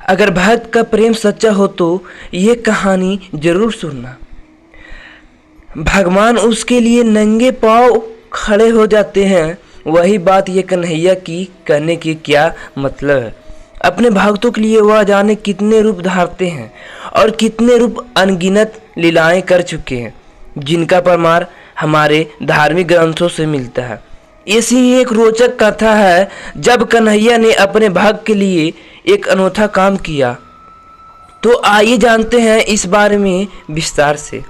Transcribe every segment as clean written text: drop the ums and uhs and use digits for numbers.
अगर भक्त का प्रेम सच्चा हो तो ये कहानी जरूर सुनना। भगवान उसके लिए नंगे पांव खड़े हो जाते हैं। वही बात ये कन्हैया की कहने की क्या मतलब है। अपने भक्तों के लिए वह जाने कितने रूप धारते हैं और कितने रूप अनगिनत लीलाएं कर चुके हैं, जिनका प्रमाण हमारे धार्मिक ग्रंथों से मिलता है। ऐसी ही एक रोचक कथा है जब कन्हैया ने अपने भक्त के लिए एक अनोखा काम किया। तो आइए जानते हैं इस बारे में विस्तार से।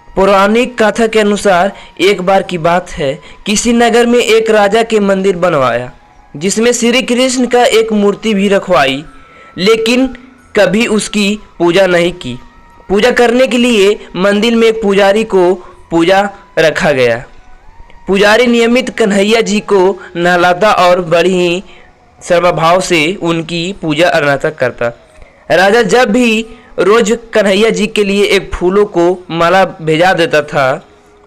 पौराणिक कथा के अनुसार एक बार की बात है, किसी नगर में एक राजा के मंदिर बनवाया जिसमें श्री कृष्ण का एक मूर्ति भी रखवाई, लेकिन कभी उसकी पूजा नहीं की। पूजा करने के लिए मंदिर में एक पुजारी को पूजा रखा गया। पुजारी नियमित कन्हैया जी को नहलाता और बड़ी ही सर्वभाव से उनकी पूजा अर्चना करता। राजा जब भी रोज कन्हैया जी के लिए एक फूलों को माला भेजा देता था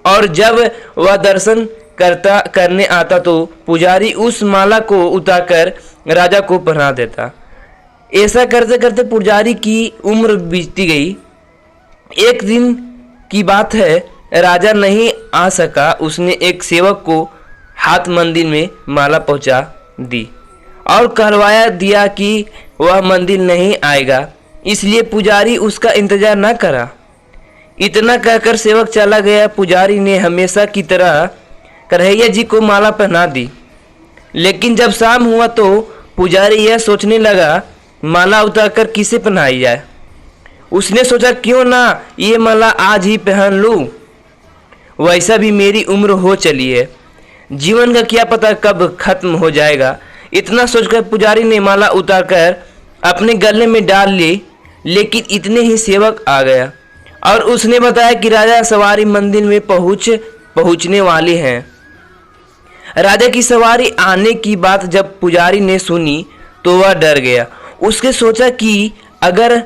और जब वह दर्शन करने आता तो पुजारी उस माला को उतारकर राजा को पहना देता। ऐसा करते करते पुजारी की उम्र बीतती गई। एक दिन की बात है, राजा नहीं आ सका। उसने एक सेवक को हाथ मंदिर में माला पहुंचा दी और कहलवाया दिया कि वह मंदिर नहीं आएगा, इसलिए पुजारी उसका इंतजार न करा। इतना कहकर सेवक चला गया। पुजारी ने हमेशा की तरह कन्हैया जी को माला पहना दी, लेकिन जब शाम हुआ तो पुजारी यह सोचने लगा माला उतारकर किसे पहनाई जाए। उसने सोचा क्यों ना ये माला आज ही पहन लूं, वैसा भी मेरी उम्र हो चली है, जीवन का क्या पता कब खत्म हो जाएगा। इतना सोचकर पुजारी ने माला उतारकर अपने गले में डाल ली, लेकिन इतने ही सेवक आ गया और उसने बताया कि राजा सवारी मंदिर में पहुंचने वाले हैं। राजा की सवारी आने की बात जब पुजारी ने सुनी तो वह डर गया। उसके सोचा कि अगर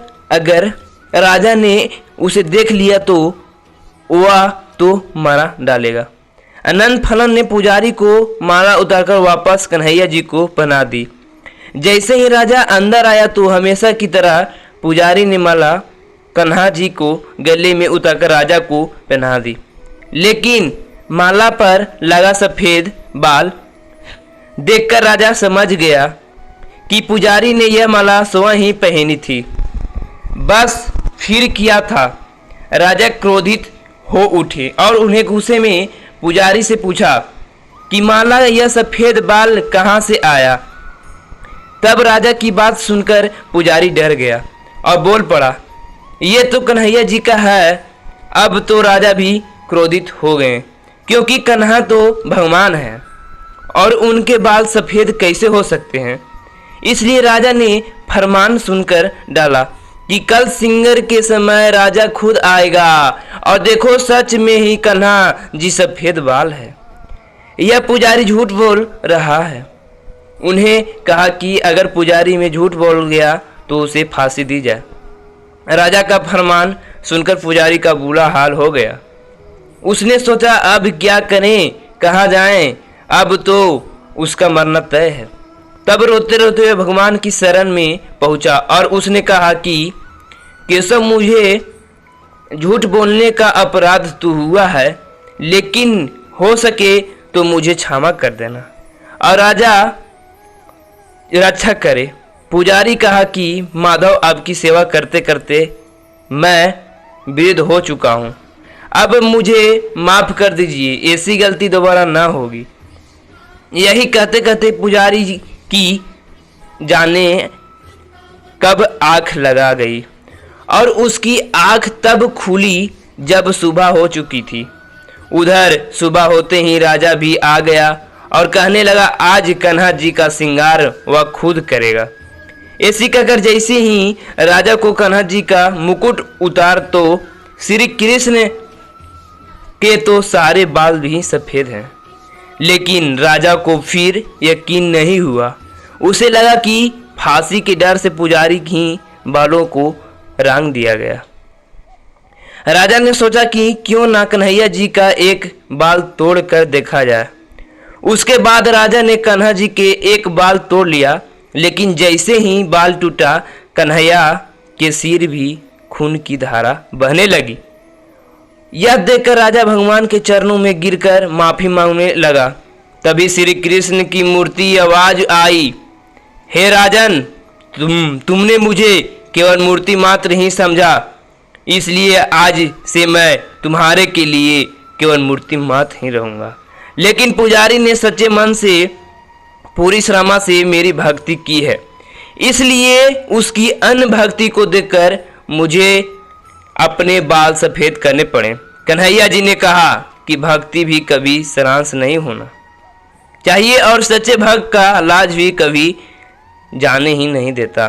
राजा ने उसे देख लिया तो वह तो मारा डालेगा। अनंत फलन ने पुजारी को माला उतारकर वापस कन्हैया जी को पहना दी। जैसे ही राजा अंदर आया तो हमेशा की तरह पुजारी ने माला कन्हा जी को गले में उतारकर राजा को पहना दी, लेकिन माला पर लगा सफेद बाल देखकर राजा समझ गया कि पुजारी ने यह माला स्वयं ही पहनी थी, बस फिर किया था। राजा क्रोधित हो उठे और उन्हें गुस्से में पुजारी से पूछा कि माला यह सफेद बाल कहाँ से आया। तब राजा की बात सुनकर पुजारी डर गया और बोल पड़ा, ये तो कन्हैया जी का है। अब तो राजा भी क्रोधित हो गए, क्योंकि कन्हा तो भगवान है और उनके बाल सफेद कैसे हो सकते हैं। इसलिए राजा ने फरमान सुनकर डाला कि कल सिंगर के समय राजा खुद आएगा और देखो सच में ही कन्हा जी सफेद बाल है। यह पुजारी झूठ बोल रहा है। उन्हें कहा कि अगर पुजारी में झूठ बोल गया तो उसे फांसी दी जाए। राजा का फरमान सुनकर पुजारी का बुरा हाल हो गया। उसने सोचा अब क्या करें, कहाँ जाएं, अब तो उसका मरना तय है। तब रोते रोते हुए भगवान की शरण में पहुंचा और उसने कहा कि केशव, मुझे झूठ बोलने का अपराध तो हुआ है, लेकिन हो सके तो मुझे क्षमा कर देना और राजा रक्षा करे। पुजारी कहा कि माधव, आपकी सेवा करते करते मैं वृद्ध हो चुका हूँ, अब मुझे माफ कर दीजिए, ऐसी गलती दोबारा ना होगी। यही कहते कहते पुजारी की जाने कब आंख लगा गई और उसकी आंख तब खुली जब सुबह हो चुकी थी। उधर सुबह होते ही राजा भी आ गया और कहने लगा आज कन्हा जी का श्रृंगार वह खुद करेगा। ऐसी कहकर जैसे ही राजा को कन्हा जी का मुकुट उतार तो श्री कृष्ण के तो सारे बाल भी सफेद हैं, लेकिन राजा को फिर यकीन नहीं हुआ। उसे लगा कि फांसी के डर से पुजारी की बालों को रंग दिया गया। राजा ने सोचा कि क्यों ना कन्हैया जी का एक बाल तोड़ कर देखा जाए। उसके बाद राजा ने कन्हा जी के एक बाल तोड़ लिया, लेकिन जैसे ही बाल टूटा, कन्हैया के सिर भी खून की धारा बहने लगी। यह देखकर राजा भगवान के चरणों में गिरकर माफी मांगने लगा। तभी श्री कृष्ण की मूर्ति आवाज आई, हे राजन, तुमने मुझे केवल मूर्ति मात्र ही समझा, इसलिए आज से मैं तुम्हारे के लिए केवल मूर्ति मात्र ही रहूंगा। लेकिन पुजारी ने सच्चे मन से, पूरी श्रद्धा से मेरी भक्ति की है, इसलिए उसकी अन्य भक्ति को देखकर मुझे अपने बाल सफ़ेद करने पड़े। कन्हैया जी ने कहा कि भक्ति भी कभी सारांश नहीं होना चाहिए और सच्चे भक्त का लाज भी कभी जाने ही नहीं देता।